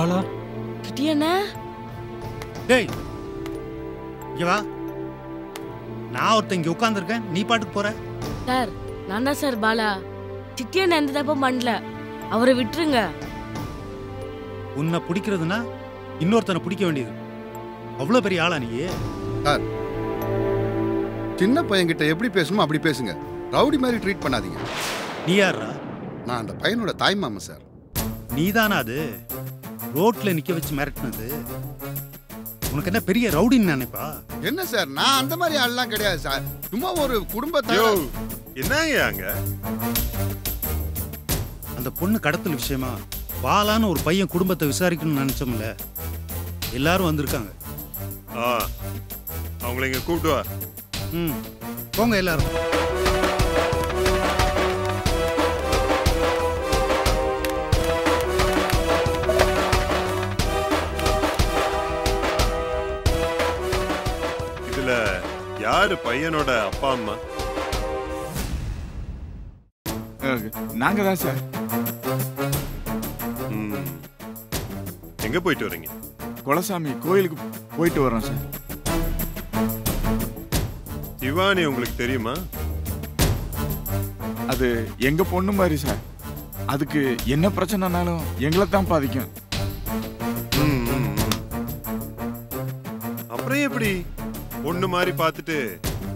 பாலா கிட்டியண்ணா டேய் இங்க வா. நான் ஒருத்தன் இங்க உட்காந்துருக்கேன், நீ பாட்டுக்கு போற. சார் நான் தான் சார் பாலா. சிட்டியண்ணா எந்த தப்பும் பண்ணல, அவரை விட்டுருங்க. உன்னை பிடிக்கிறதுனா இன்னொருத்தனை பிடிக்க வேண்டியது. அவ்வளோ பெரிய ஆளா நீ? சார், சின்ன பையன்கிட்ட எப்படி பேசணுமோ அப்படி பேசுங்க. ரவுடி மாதிரி ட்ரீட் பண்ணாதீங்க. நீ யாரா? நான் அந்த பையனோட தாய் மாமா சார். நீதானா அது ரோட்ல நிக்க வச்சு மிரட்டினது? உனக்கு என்ன பெரிய ரவுடின்னு நினைப்பா? என்ன சார், நான் அந்த மாதிரி ஆள்லாம் கிடையாது சார். சும்மா ஒரு குடும்பத்தை. என்னங்க அந்த பொண்ணு கடத்தல் விஷயமா பாலான்னு ஒரு பையன் குடும்பத்தை விசாரிக்கணும்னு நினைச்சோம்ல, எல்லாரும் வந்திருக்காங்க. அவங்கள இங்க கூப்பிட்டு வா. போங்க எல்லாரும். இதுல யாரு பையனோட அப்பா அம்மா? நாங்க தான் சார். எங்க போயிட்டு வரீங்க? குலசாமி கோயிலுக்கு போயிட்டு வரோம் சார். சிவானி உங்களுக்கு தெரியுமா? அது எங்க பொண்ணு மாதிரி சார். அதுக்கு என்ன பிரச்சனைனாலும் எங்களை தான் பாதிக்கும். அப்புறம் எப்படி பொண்ணு மாதிரி பார்த்துட்டு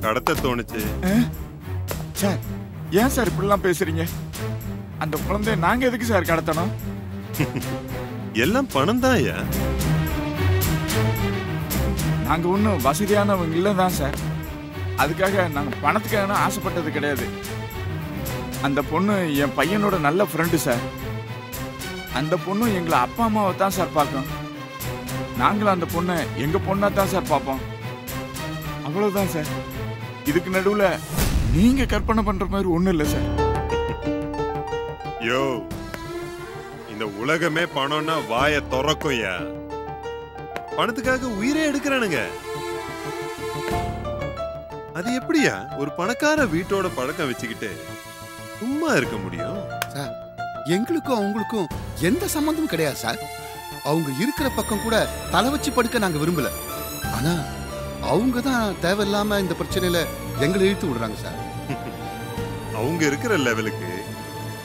கடத்த தோணுச்சு? சார் ஏன் சார் இப்படிலாம் பேசுறீங்க? அந்த குழந்தைய நாங்க எதுக்கு சார் கடத்தணும்? எல்லாம் பணம் தான். நாங்க ஒன்றும் வசதியானவங்க இல்லை தான் சார். அதுக்காக நாங்க பணத்துக்காக ஆசைப்பட்டது கிடையாது. அந்த பொண்ணு என் பையனோட நல்ல ஃப்ரெண்டு சார். அந்த பொண்ணு எங்களை அப்பா அம்மாவை தான் சார் பார்க்கும். நாங்களும் அந்த பொண்ணை எங்க பொண்ணா தான் சார் பார்ப்போம். அவ்வளவுதான் சார். இதுக்கு நடுவுல நீங்க கற்பனை பண்ற மாதிரி ஒண்ணும் இல்லை சார். யோ, இந்த உலகமே பணம்னா வாய திறக்கும். பணத்துக்காக உயிரே எடுக்கிறானுங்க. அது எப்படியா ஒரு பணக்கார வீட்டோட பழக்கம் வச்சுக்கிட்டு சும்மா இருக்க முடியும்? சார், எங்களுக்கும் அவங்களுக்கும் எந்த சம்பந்தமும் கிடையாது சார். அவங்க இருக்கிற பக்கம் கூட தலை வச்சு படுக்க நாங்க விரும்பல. ஆனா அவங்க தான் தேவையில்லாம இந்த பிரச்சனையில எங்களை இழுத்து விடுறாங்க சார். அவங்க இருக்கிற லெவலுக்கு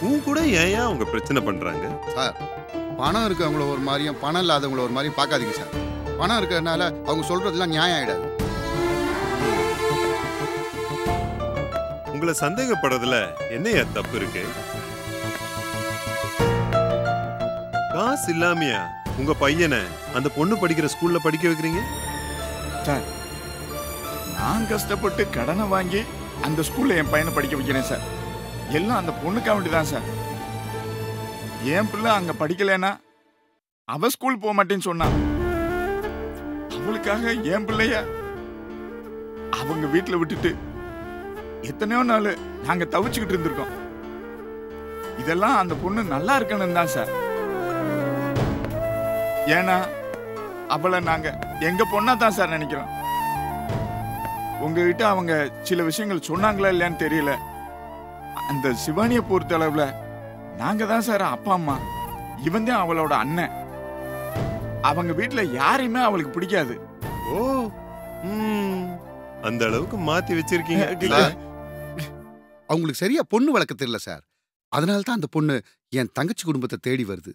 உன் கூட ஏன் அவங்க பிரச்சனை பண்றாங்க? சார், பணம் இருக்கவங்கள ஒரு மாதிரியும் பணம் இல்லாதவங்கள ஒரு மாதிரியும் பார்க்காதீங்க சார். பணம் இருக்கிறதுனால அவங்க சொல்றதெல்லாம் நியாயம் ஆயிடாது. உங்களை சந்தேகப்படுறதுல என்னையா தப்பு இருக்கு? காசு இல்லாமையா உங்க பையனை அந்த பொண்ணு படிக்கிற ஸ்கூல்ல படிக்க வைக்கிறீங்க? சார், நான் கஷ்டப்பட்டு கடனை வாங்கி அந்த ஸ்கூல்ல என் பையனை படிக்க வைக்கிறேன் சார். எல்லாம் அந்த பொண்ணுக்காக வேண்டிதான் சார். என் பிள்ளை அங்க படிக்கலன்னா அவ ஸ்கூல் போக மாட்டேன்னு சொன்னா, அவளுக்காக என் பிள்ளைய அவங்க வீட்டுல விட்டுட்டு எத்தனையோ நாள் நாங்க தவிச்சுக்கிட்டு இருந்திருக்கோம். இதெல்லாம் அந்த பொண்ணு நல்லா இருக்கணும் தான் சார். ஏன்னா அவளை நாங்க எங்க பொண்ணா தான் சார் நினைக்கிறோம். உங்ககிட்ட அவங்க சில விஷயங்கள் சொன்னாங்களா இல்லையான்னு தெரியல. அந்த சிவானியை பொறுத்த அளவுல நாங்க தான் சார் அப்பா அம்மா. இவன் தான் அவளோட அண்ணன். அவங்க வீட்டுல யாரையுமே அவளுக்கு பிடிக்காது. ஓ, அந்த அளவுக்கு மாத்தி வச்சிருக்கீங்க. அவங்களுக்கு சரியா பொண்ணு வளர்க்க தெரியல சார். அதனால தான் அந்த பொண்ணு என் தங்கச்சி குடும்பத்தை தேடி வருது.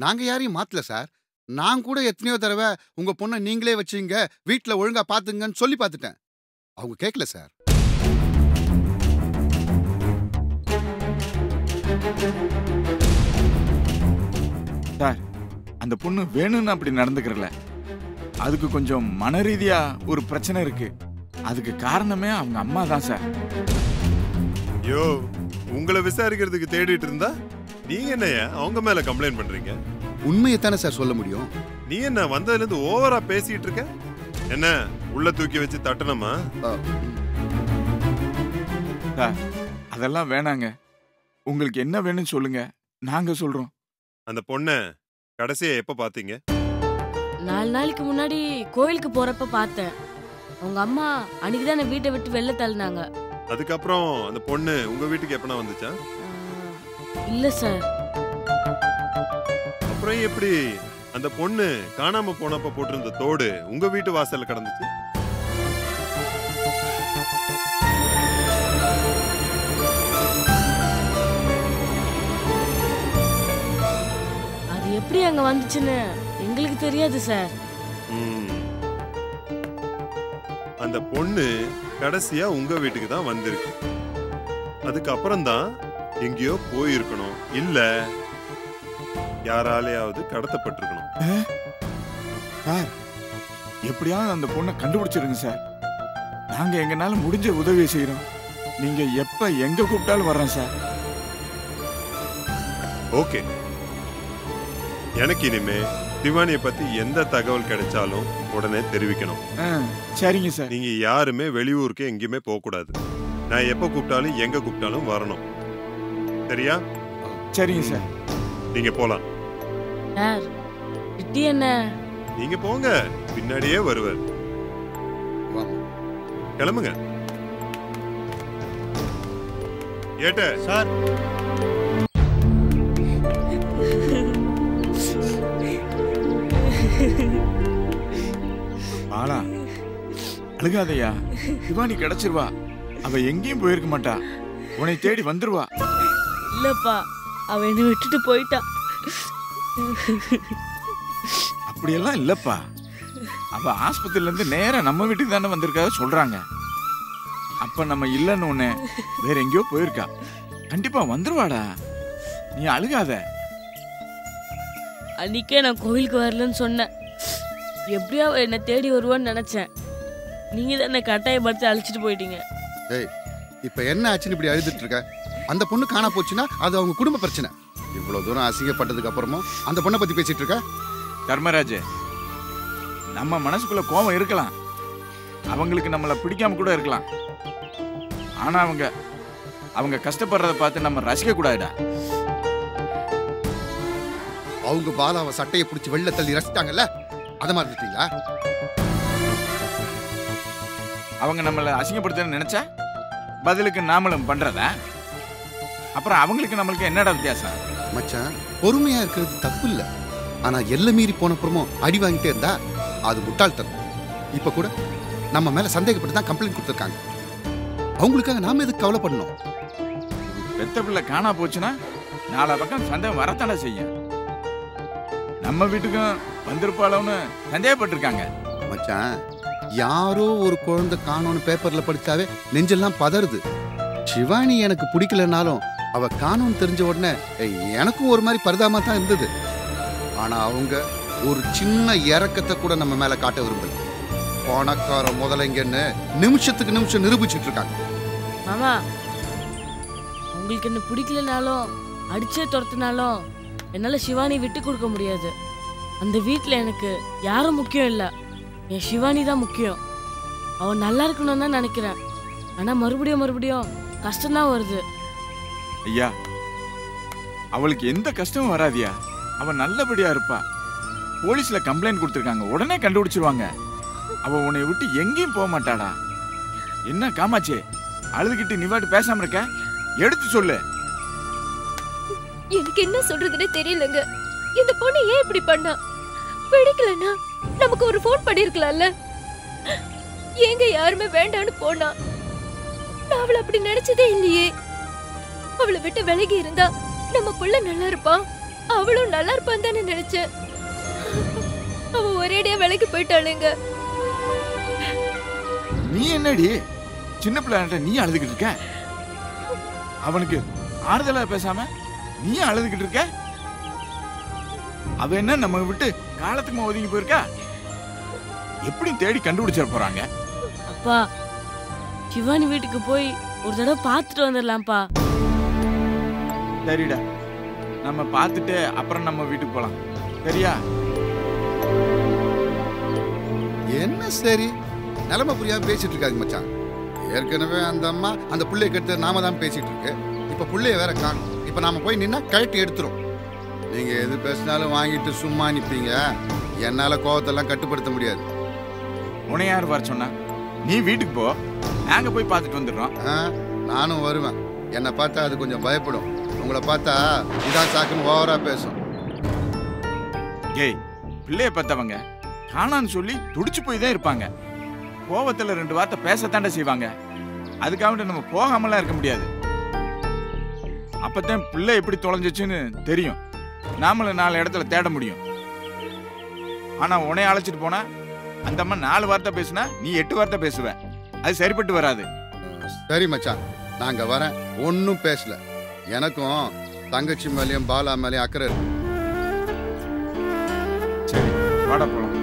நாங்க யாரையும் மாத்தல சார். நான் கூட எத்தனையோ தடவை உங்க பொண்ணை நீங்களே வச்சுங்க, வீட்டுல ஒழுங்கா பாத்துங்கன்னு சொல்லி பார்த்துட்டேன். அவங்க கேட்கல சார். சார், அந்த பொண்ணு வேணும்னு அப்படி நடந்துக்கிறல. அதுக்கு கொஞ்சம் மன ரீதியா ஒரு பிரச்சனை இருக்கு. அதுக்கு காரணமே அவங்க அம்மா தான் சார். யோ, உங்களை விசாரிக்கிறதுக்கு தேடிட்டு இருந்தா நீங்க என்னையா அவங்க மேல கம்ப்ளைண்ட் பண்றீங்க? உண்மையை தானே சார் சொல்ல முடியும். நீ என்ன வந்ததுல இருந்து ஓவரா பேசிட்டு இருக்க? என்ன உள்ள தூக்கி வச்சு தட்டணுமா? அதெல்லாம் வேணாங்க. உங்களுக்கு என்ன வேணும்னு சொல்லுங்க, நாங்க சொல்றோம். அந்த பொண்ணை கடைசியா எப்ப பாத்தீங்க? 4 நாளைக்கு முன்னாடி கோயிலுக்கு போறப்ப பார்த்தேன். அவங்க அம்மா அன்னைக்கு தான் வீட்டை விட்டு வெளில தள்ளினாங்க. அதுக்கப்புறம் அந்த பொண்ணு உங்க வீட்டுக்கு எப்பனா வந்துச்சா? இல்ல சார். அப்புறம் எப்படி அந்த பொண்ணு காணாம போனப்ப போட்டிருந்த தோடு உங்க வீட்டு வாசல்ல கிடந்துச்சு. அது எப்படி அங்க வந்துச்சுன்னு எங்களுக்கு தெரியாது சார். அந்த பொண்ணு கடைசியா உங்க வீட்டுக்கு தான் வந்திருக்கு. அதுக்கப்புறம் தான் எங்கேயோ போயிருக்கணும், இல்ல யாராலையாவது கடத்தப்பட்டிருக்கணும். சார், எப்படியாவது அந்த பொண்ணை கண்டுபிடிச்சிருங்க சார். நாங்க எங்கனால முடிஞ்ச உதவியை செய்யறோம். நீங்க எப்ப எங்க கூப்பிட்டாலும் வர்றோம் சார். ஓகே, எனக்கு இனிமே திவானியை பத்தி எந்த தகவல் கிடைச்சாலும் உடனே தெரிவிக்கணும். சரிங்க சார். நீங்க யாருமே வெளியூருக்கு எங்கேயுமே போக கூடாது. நான் எப்ப கூப்பிட்டாலும் எங்க கூப்பிட்டாலும் வரணும். சரியா? சரிங்க சார். நீங்க போலாம். சார், சிட்டி என்ன? நீங்க போங்க, பின்னாடியே வருவார். கிளம்புங்க. ஏட்ட சார், பாலா, அழுகாதையா. திவானி கிடைச்சிருவா. அவ எங்கேயும் போயிருக்க மாட்டா. உன்னை தேடி வந்துருவா. இல்லப்பா, அவ என்னை விட்டுட்டு போயிட்டா. அப்படியெல்லாம் இல்லப்பா. அவ ஆஸ்பத்திரியில இருந்து நேரா நம்ம வீட்டுக்கு தானே வந்திருக்கா சொல்றாங்க. அப்ப நம்ம இல்லன்னு ஒண்ணு வேற எங்கேயோ போயிருக்கா. கண்டிப்பா வந்துருவாடா. நீ அழுகாத. அன்னைக்கே நான் கோவிலுக்கு வரலன்னு சொன்னேன். எப்படியா என்னை தேடி வருவான்னு நினைச்சேன். நீங்க தான் என்னை கட்டாயப்படுத்தி அழைச்சிட்டு போயிட்டீங்க. ஏய், இப்ப என்ன ஆச்சுன்னு இப்படி அழுதுட்டு இருக்க? அந்த பொண்ணு காணா போச்சுன்னா அது அவங்க குடும்ப பிரச்சனை. இவ்வளவு தூரம் அசிங்கப்பட்டதுக்கு அப்புறமும் அந்த பொண்ணை பத்தி பேசிட்டு இருக்க? தர்மராஜ், நம்ம மனசுக்குள்ள கோபம் இருக்கலாம். அவங்களுக்கு நம்மளை பிடிக்காம கூட இருக்கலாம். ஆனா அவங்க கஷ்டப்படுறத பார்த்து நம்ம ரசிக்க கூடாதுடா. அவங்க பாலாவை சட்டையை பிடிச்சி வெளில தள்ளி ரசித்தாங்கல்ல, அதை மறந்துட்டீங்களா? அவங்க நம்மளை அசிங்கப்படுத்த நினைச்சா பதிலுக்கு நாமளும் பண்றதா? அப்புறம் அவங்களுக்கு நம்மளுக்கு என்னடா வித்தியாசம்? மச்சான், பொறுமையா இருக்கிறது தப்பு இல்ல. ஆனா எல்லை மீறி போன அப்புறமும் அடி வாங்கிட்டே இருந்தா அது முட்டாள்தனம். இப்ப கூட நம்ம மேல சந்தேகப்பட்டு தான் கம்ப்ளைண்ட் கொடுத்துருக்காங்க. அவங்களுக்காக நாம எதுக்கு கவலைப்படணும்? பெத்த பிள்ளை காணா போச்சுன்னா நாலா பக்கம் சந்தேகம் வரத்தானே செய்யும். நம்ம வீட்டுக்கும் வந்திருப்பாளோன்னு சந்தேகப்பட்டிருக்காங்க. மச்சான், யாரோ ஒரு குழந்தை காணோன்னு பேப்பர்ல படிச்சாவே நெஞ்செல்லாம் பதறுது. சிவானி எனக்கு பிடிக்கலனாலும் அவ காணோன்னு தெரிஞ்ச உடனே எனக்கும் ஒரு மாதிரி பரிதாபமா தான் இருந்தது. ஆனா அவங்க ஒரு சின்ன இறக்கத்தை கூட நம்ம மேல காட்ட விரும்பல. பணக்கார முதலைங்கன்னு நிமிஷத்துக்கு நிமிஷம் நிரூபிச்சுட்டு இருக்காங்க. மாமா, உங்களுக்கு என்ன பிடிக்கலனாலும் அடிச்சே துரத்துனாலும் என்னால சிவானி விட்டு கொடுக்க முடியாது. அந்த வீட்டில் எனக்கு யாரும் முக்கியம் இல்லை, என் சிவானி தான் முக்கியம். அவன் நல்லா இருக்கணும்னு தான் நினைக்கிறேன். ஆனா மறுபடியும் கஷ்டம்தான் வருது. ஐயா, அவளுக்கு எந்த கஷ்டமும் வராதியா. அவன் நல்லபடியா இருப்பா. போலீஸ்ல கம்ப்ளைண்ட் கொடுத்துருக்காங்க, உடனே கண்டுபிடிச்சிருவாங்க. அவ உன்னை விட்டு எங்கேயும் போக மாட்டாடா. என்ன காமாச்சே, அழுதுகிட்டு நீ வாட்டு பேசாம இருக்க? எடுத்து சொல்லு. எனக்கு என்ன சொல்றதுன்னு தெரியலங்க. இந்த பொண்ணு ஏன் இப்படி பண்ணா? பிடிக்கலன்னா நமக்கு ஒரு போன் பண்ணிருக்கலாம்ல. ஏங்க யாருமே வேண்டான்னு போனா? நான் அவளை அப்படி நினைச்சதே இல்லையே. அவளை விட்டு விலகி இருந்தா நம்ம புள்ள நல்லா இருப்பான், அவளும் நல்லா இருப்பான் தானே நினைச்சேன். அவ ஒரேடியா விலகி போயிட்டாளுங்க. நீ என்னடி சின்ன பிள்ளை நீ அழுதுகிட்டு இருக்க? அவனுக்கு ஆறுதலா பேசாம நீ அழுதுகிட்டு இருக்க? அவ என்ன நம்ம விட்டு காலத்துக்கு ஒதுங்கி போயிருக்கா? எப்படி தேடி கண்டுபிடிச்சிட போறாங்க? அப்பா, சிவானி வீட்டுக்கு போய் ஒரு தடவை பார்த்துட்டு வந்துடலாம்ப்பா. சரிடா, நம்ம பார்த்துட்டு அப்புறம் நம்ம வீட்டுக்கு போலாம். சரியா? என்ன சரி, நிலைமை புரியாம பேசிட்டு இருக்காங்க மச்சான். ஏற்கனவே அந்த அம்மா அந்த புள்ளைய கெடுத்து நாம தான் பேசிட்டு இருக்கு. இப்ப புள்ளைய வேற காணும். இப்ப நாம போய் நின்னா கழட்டி எடுத்துரும். நீங்க எது பேசினாலும் வாங்கிட்டு சும்மா நிப்பீங்க. என்னால கோவத்தெல்லாம் கட்டுப்படுத்த முடியாது. உன்னை யார் வர சொன்னா? நீ வீட்டுக்கு போ, நாங்க போய் பார்த்துட்டு வந்துடுறோம். நானும் வருவேன். என்னை பார்த்தா அது கொஞ்சம் பயப்படும். உங்களை பார்த்தா இதான் சாக்குன்னு ஓவரா பேசும். ஏய், பிள்ளைய பெத்தவங்க காணான்னு சொல்லி துடிச்சு போய் தான் இருப்பாங்க. கோவத்துல 2 வார்த்தை பேசத்தாண்ட செய்வாங்க. அதுக்காக நம்ம போகாமலாம் இருக்க முடியாது. அப்பதான் பிள்ளை எப்படி தொலைஞ்சிச்சுன்னு தெரியும். நாமளும் 4 இடத்துல தேட முடியும். ஆனா உன்னை அழைச்சிட்டு போனா அந்த அம்மா 4 வார்த்தை பேசுனா நீ 8 வார்த்தை பேசுவ. அது சரிப்பட்டு வராது. சரி மச்சான், நாங்க வரேன். ஒன்னும் பேசல. எனக்கும் தங்கச்சி மேலேயும் பாலா மேலேயும் அக்கறை இருக்கு. சரி, வாடா போலாம்.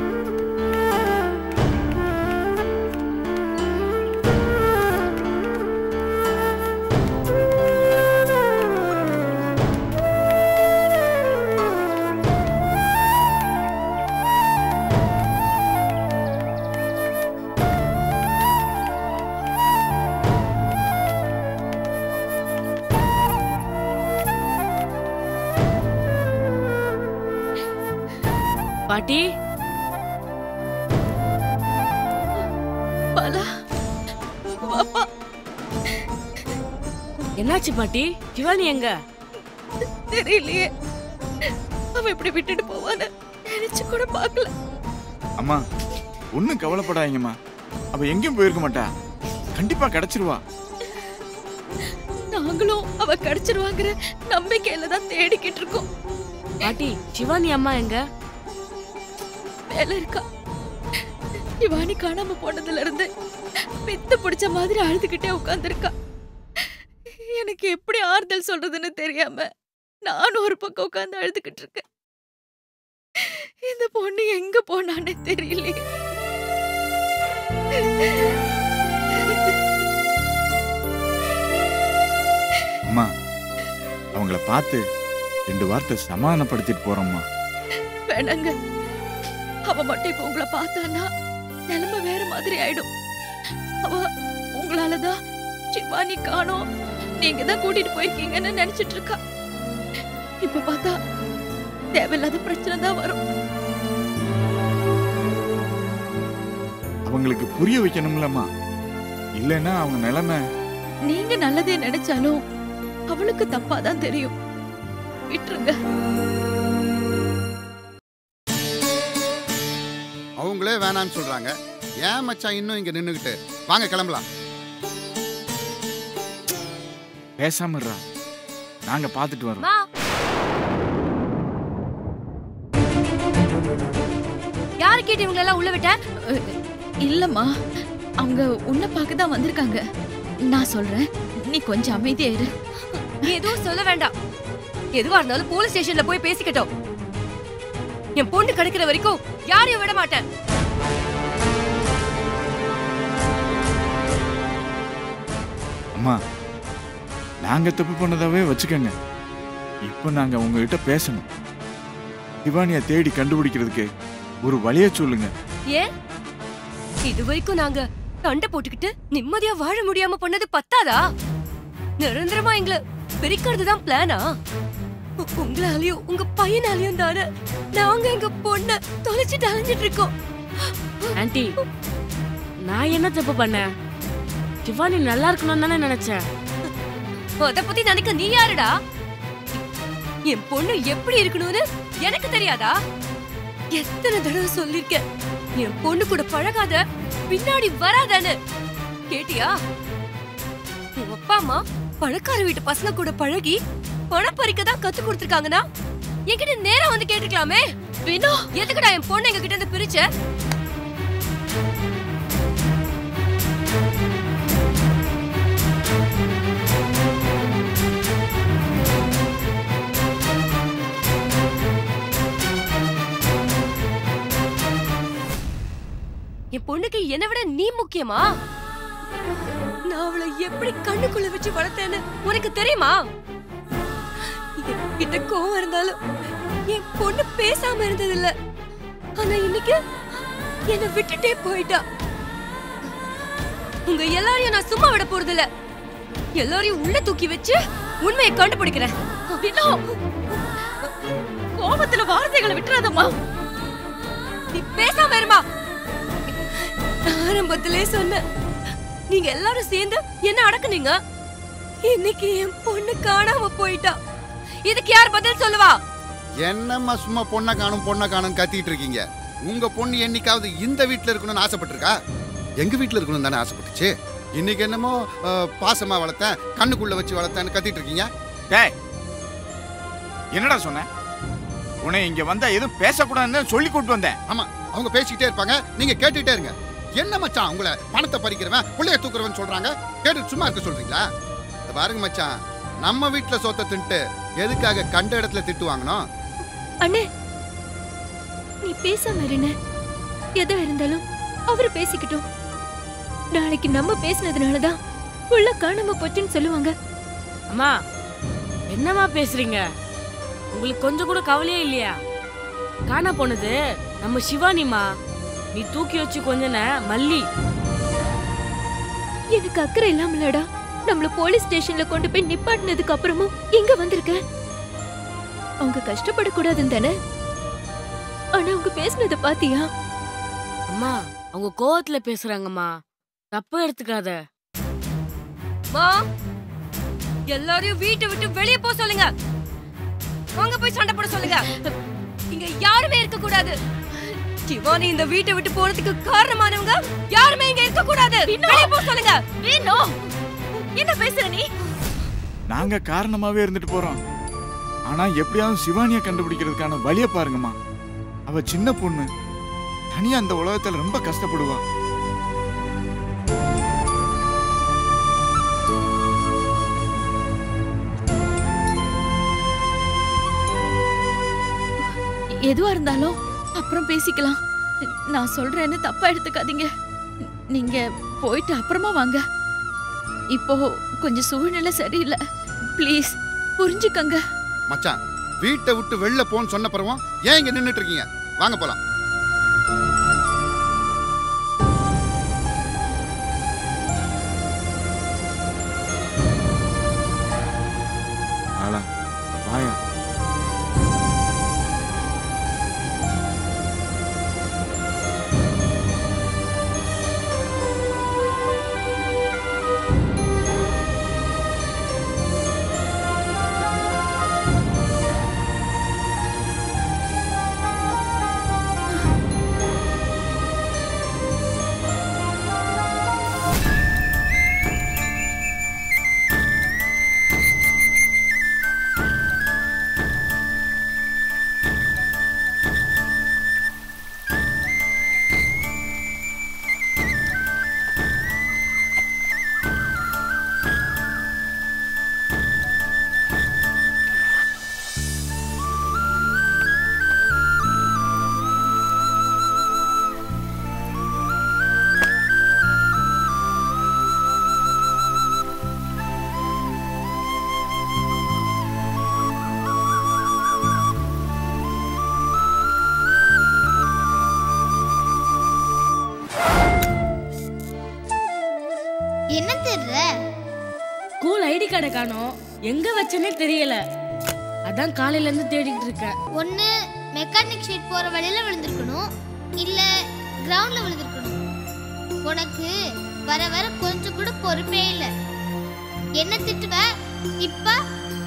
பாட்டி, பாலா, பாப்பா. என்னாச்சு பாட்டி? சிவானி எங்க? தெரியலையே. அவன் இப்படி விட்டுட்டு போவான்னு நினைச்சு கூட பார்க்கல. அம்மா ஒன்னும் கவலைப்படாதீங்கம்மா. அவ எங்கேயும் போயிருக்க மாட்டா. கண்டிப்பா கிடைச்சிருவா. நாங்களும் அவ கிடைச்சிருவாங்கிற நம்பிக்கையில தான் தேடிக்கிட்டு இருக்கோம். பாட்டி, சிவானி அம்மா எங்க? வேலை இருக்கா. சிவானி காணாம போனதுல இருந்து பித்து பிடிச்ச மாதிரி அழுதுகிட்டே உட்கார்ந்துருக்கா. எனக்கு எப்படி ஆறுதல் சொல்றதுன்னு தெரியாம நானும் ஒரு பக்கம் உட்கார்ந்து அழுதுகிட்டு இருக்கேன். இந்த பொண்ணு எங்க போனான்னு தெரியல. அம்மா அவங்கள பார்த்து 2 வார்த்தை சமாதானப்படுத்திட்டு போறோம்மா. வேணாங்க. அவ மட்டும் இப்ப உங்களை பார்த்தானா நிலைமை வேற மாதிரி ஆயிடும். அவ உங்களாலதான் சிவானி காணோம், நீங்க தான் கூட்டிட்டு போயிருக்கீங்கன்னு நினைச்சிட்டு இருக்கா. இப்ப பார்த்தா தேவையில்லாத பிரச்சனை தான் வரும். அவங்களுக்கு புரிய வைக்கணும்லம்மா. இல்லைன்னா அவங்க நிலைமை. நீங்க நல்லதே நினைச்சாலும் அவளுக்கு தப்பாதான் தெரியும். விட்டுருங்க. அவங்களே வேணான்னு சொல்றாங்க. ஏன் மச்சான் இன்னும் இங்க நின்னுகிட்டு? வாங்க கிளம்பலாம். பேசாம இருடா. நாங்க பாத்துட்டு வரோம். யாரு கேட்டு இவங்க எல்லாம் உள்ள விட்ட? இல்லம்மா, அவங்க உன்னை பார்க்க தான் வந்திருக்காங்க. நான் சொல்றேன், நீ கொஞ்சம் அமைதியா இரு. நீ எதுவும் சொல்ல வேண்டாம். எதுவா இருந்தாலும் போலீஸ் ஸ்டேஷன்ல போய் பேசிக்கிட்டோம். என் பொண்ணு கிடைக்கிற வரைக்கும் யாரையும் விட மாட்டேன். அம்மா நாங்க தப்பு பண்ணதாவே வச்சுக்கோங்க. இப்ப நாங்க உங்ககிட்ட பேசணும். சிவானிய தேடி கண்டுபிடிக்கிறதுக்கு ஒரு வழிய சொல்லுங்க. ஏன் இது வரைக்கும் நாங்க சண்டை போட்டுக்கிட்டு நிம்மதியா வாழ முடியாம பண்ணது பத்தாதா? நிரந்தரமா எங்களை பிரிக்கிறது தான் பிளானா? உங்களாலையும் உங்க பையனாலையும் தானே நாங்க எங்க பொண்ண தொலைச்சிட்டு அலைஞ்சிட்டு இருக்கோம். ஆன்ட்டி, நான் என்ன தப்பு பண்ணேன்? சிவானி நல்லா இருக்கணும்னு தானே நினைச்சேன். அத பத்தி நினைக்க நீ யாருடா? என் பொண்ணு எப்படி இருக்கணும்னு எனக்கு தெரியாதா? எத்தனை தடவை சொல்லிருக்கேன், என் பொண்ணு கூட பழகாத, பின்னாடி வராதான்னு. கேட்டியா? உன் அப்பா அம்மா பணக்கார வீட்டு பசங்க கூட பழகி பணம் பறிக்க தான் கத்து கொடுத்துருக்காங்கன்னா என்கிட்ட நேரா வந்து கேட்டுக்கலாமே. வினோ, எதுக்குடா என் பொண்ணு எங்க கிட்ட இருந்து பிரிச்ச? என் பொண்ணுக்கு என்னை விட நீ முக்கியமா? நான் அவளை எப்படி கண்ணுக்குள்ள வச்சு வளர்த்தேன்னு உனக்கு தெரியுமா? என்கிட்ட கோவம் இருந்தாலும் என் பொண்ணு பேசாம இருந்தது இல்ல. ஆனா இன்னைக்கு என்னை விட்டுட்டே போயிட்டா. உங்க எல்லாரையும் நான் சும்மா விட போறது இல்ல. எல்லாரையும் உள்ள தூக்கி வச்சு உண்மையை கண்டுபிடிக்கிறேன். கோபத்துல வார்த்தைகளை விட்டுறாதம்மா. நீ பேசாம இருமா. ஆரம்பத்திலே சொன்ன, நீங்க எல்லாரும் சேர்ந்து என்ன அடக்குனீங்க. இன்னைக்கு என் பொண்ணு காணாம போயிட்டா. இதுக்கு யார் பதில் சொல்லுவா? என்னம்மா சும்மா பொண்ணை காணும் கத்திட்டு இருக்கீங்க? உங்க பொண்ணு என்னைக்காவது இந்த வீட்டுல இருக்கணும்னு ஆசைப்பட்டிருக்கா? எங்க வீட்டுல இருக்கணும் தானே ஆசைப்பட்டுச்சு. இன்னைக்கு என்னமோ பாசமா வளர்த்தேன், கண்ணுக்குள்ள வச்சு வளர்த்தேன்னு கத்திட்டு இருக்கீங்க. டேய், என்னடா சொன்ன? உன்னை இங்க வந்தா எதுவும் பேசக்கூடாதுன்னு சொல்லி கூட்டு வந்தேன். ஆமா, அவங்க பேசிக்கிட்டே இருப்பாங்க, நீங்க கேட்டுட்டே இருங்க. என்ன மச்சான் உங்களை பணத்தை பறிக்கிறவன் புள்ளைய தூக்குறவன் சொல்றாங்க, கேட்டு சும்மா இருக்க சொல்றீங்களா? பாருங்க மச்சான், நம்ம வீட்டுல சொத்தை தின்ட்டு எதுக்காக கண்ட இடத்துல திட்டு வாங்கணும்? அண்ணே, நீ பேசாம இருண்ணே. எதா இருந்தாலும் அவரு பேசிக்கிட்டோம். நாளைக்கு நம்ம பேசினதுனாலதான் உள்ள காணாம போச்சுன்னு சொல்லுவாங்க. அம்மா, என்னம்மா பேசுறீங்க? உங்களுக்கு கொஞ்சம் கூட கவலையே இல்லையா? காணா போனது நம்ம சிவானிமா. நீ தூக்கி வச்சு கொஞ்சன மல்லி. எனக்கு அக்கறை இல்லாமலடா நம்மள போலீஸ் ஸ்டேஷன்ல கொண்டு போய் நிப்பாட்டினதுக்கு அப்புறமும் இங்க வந்திருக்க. அவங்க கஷ்டப்படக்கூடாதுன்னு தானே. ஆனா அவங்க பேசுனத பாத்தியா? அம்மா, அவங்க கோவத்துல பேசுறாங்கம்மா, தப்பு எடுத்துக்காத. மா, எல்லாரையும் வீட்டை விட்டு வெளியே போக சொல்லுங்க. வாங்க போய் சண்டை போட சொல்லுங்க. இங்க யாருமே இருக்க கூடாது. சிவானி இந்த வீட்டை விட்டு போறதுக்கு காரணமானவங்க யாருமே இங்க இருக்க கூடாது. வெளியே போக சொல்லுங்க. என்ன பேசுற நீ? நாங்க காரணமாவே இருந்துட்டு போறோம். ஆனா எப்படியாவது சிவானியை கண்டுபிடிக்கிறதுக்கான வழியை பாருங்கம்மா. அவ சின்ன பொண்ணு, தனியா அந்த உலகத்துல ரொம்ப கஷ்டப்படுவா. எதுவா இருந்தாலும் அப்புறம் பேசிக்கலாம். நான் சொல்றேன்னு தப்பா எடுத்துக்காதீங்க. நீங்க போயிட்டு அப்புறமா வாங்க. இப்போ கொஞ்சம் சூழ்நிலை சரியில்லை. ப்ளீஸ் புரிஞ்சுக்கங்க. மச்சான், வீட்டை விட்டு வெளில போன்னு சொன்ன பிறகும் ஏன் இங்க நின்னுட்டு இருக்கீங்க? வாங்க போலாம். வாயா. என்ன தெரியல? ஸ்கூல் ஐடி கார்டை காணோம், எங்க வச்சனே தெரியல. அதான் காலையில இருந்து தேடிட்டு இருக்கேன். ஒண்ணு மெக்கானிக் ஷீட் போற வழியில விழுந்திருக்கணும், இல்ல கிரவுண்ட்ல விழுந்திருக்கணும். உனக்கு வர வர கொஞ்சம் கூட பொறுப்பே இல்ல. என்ன திட்டுவ? இப்ப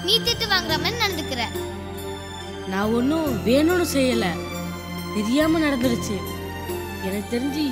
நீ திட்டு வாங்குற மாதிரி நடந்துக்கிற. நான் ஒன்னும் வேணும்னு செய்யல, தெரியாம நடந்துருச்சு. எனக்கு தெரிஞ்சு